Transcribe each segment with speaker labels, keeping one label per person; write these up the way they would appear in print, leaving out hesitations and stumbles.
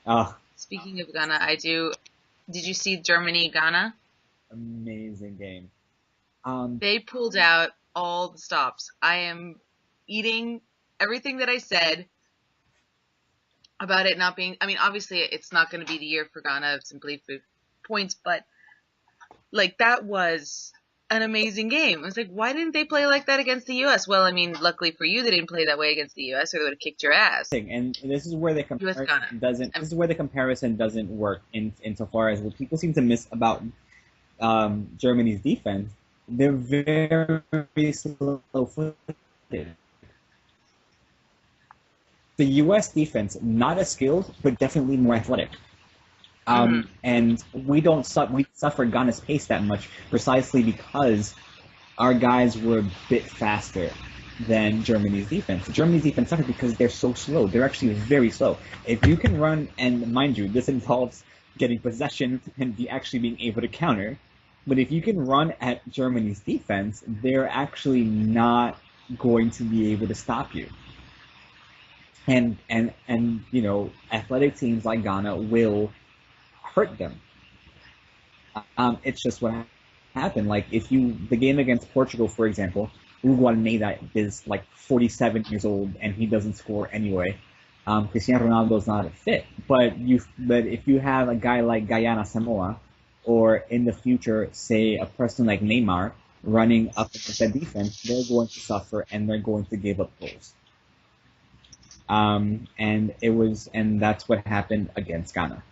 Speaker 1: Oh,
Speaker 2: Speaking of Ghana, I do. Did you see Germany Ghana?
Speaker 1: amazing game. Um,
Speaker 2: They pulled out all the stops. I am eating everything that I said about it not being. I mean, obviously, it's not going to be the year for Ghana simply for points, but like that was an amazing game. I was like, why didn't they play like that against the U.S.? Well, I mean, luckily for you, they didn't play that way against the U.S., or they would have kicked your ass.
Speaker 1: and this is where the
Speaker 2: U.S.
Speaker 1: comparison
Speaker 2: Ghana.
Speaker 1: doesn't.
Speaker 2: Um,
Speaker 1: This is where the comparison doesn't work insofar as what people seem to miss about Germany's defense. They're very slow-footed. The U.S. defense, not as skilled, but definitely more athletic.
Speaker 2: mhm.
Speaker 1: And we suffer Ghana's pace that much precisely because our guys were a bit faster than Germany's defense. Germany's defense suffered because they're so slow. They're actually very slow. If you can run, and mind you, this involves getting possession and actually being able to counter. But if you can run at Germany's defense, they're actually not going to be able to stop you. And athletic teams like Ghana will hurt them. It's just what happened. Like if you the game against Portugal, for example, Uruguay is like 47 years old and he doesn't score anyway. Cristiano Ronaldo's not fit, but if you have a guy like Guyana Samoa, or in the future, say a person like Neymar running up against that defense, they're going to suffer and they're going to give up goals. And that's what happened against Ghana.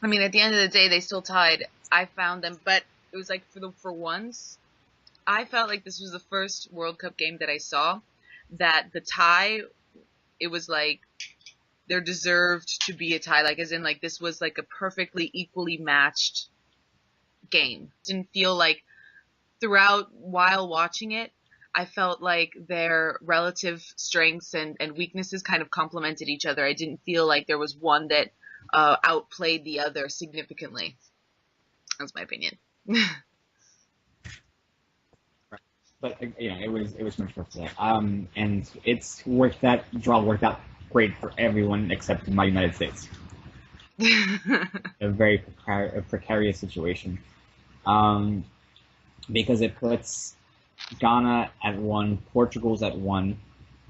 Speaker 2: I mean, at the end of the day, they still tied. I found them, but it was like for once, I felt like this was the first World Cup game that I saw that the tie. It was like there deserved to be a tie, like as in like this was like a perfectly equally matched game. Didn't feel like throughout while watching it, I felt like their relative strengths and weaknesses kind of complemented each other. I didn't feel like there was one that outplayed the other significantly. That's my opinion.
Speaker 1: But yeah, it was much better today. And it's worked that draw worked out great for everyone except my United States. A very precarious situation. Um, because it puts Ghana at one, Portugal's at one,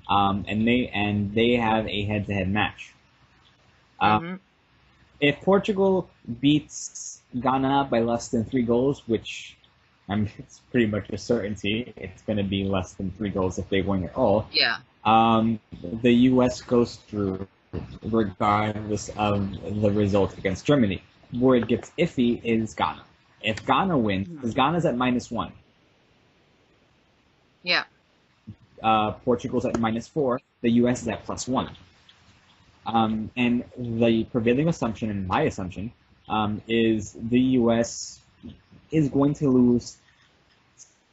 Speaker 1: and they have a head-to-head match. Uh,
Speaker 2: hmm
Speaker 1: if Portugal beats Ghana by less than 3 goals, which it's pretty much a certainty, it's going to be less than 3 goals if they win at all.
Speaker 2: Yeah.
Speaker 1: The U.S. goes through regardless of the result against Germany. Where it gets iffy is Ghana. If Ghana wins, because Ghana's at -1,
Speaker 2: Yeah.
Speaker 1: Portugal's at -4, the U.S. is at +1. And the prevailing assumption, and my assumption, is the U.S. is going to lose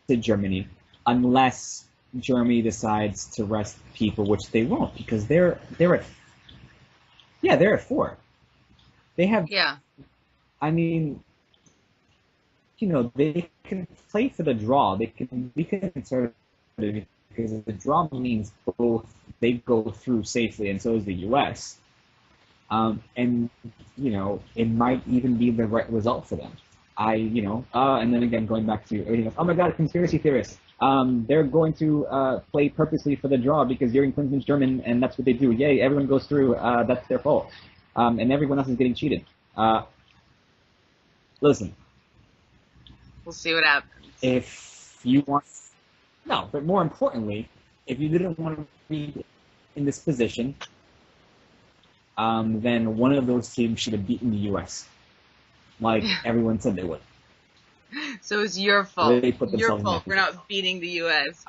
Speaker 1: to Germany unless Germany decides to rest people, which they won't, because they're at 4. They have,
Speaker 2: Yeah.
Speaker 1: I mean, they can play for the draw. They can be conservative because the draw means both they go through safely, and so is the U.S. And it might even be the right result for them. And then again, going back to everything else, oh my God, conspiracy theorists. They're going to play purposely for the draw because Jurgen Klinsmann's German, and that's what they do. Yay, everyone goes through. That's their fault, and everyone else is getting cheated. Listen,
Speaker 2: We'll see what happens.
Speaker 1: if you want, no, but more importantly, if you didn't want to be in this position, then one of those teams should have beaten the U.S. like everyone said they would.
Speaker 2: So it's your fault.
Speaker 1: They put
Speaker 2: Your
Speaker 1: themselves in that
Speaker 2: fault for
Speaker 1: position.
Speaker 2: not beating the U.S.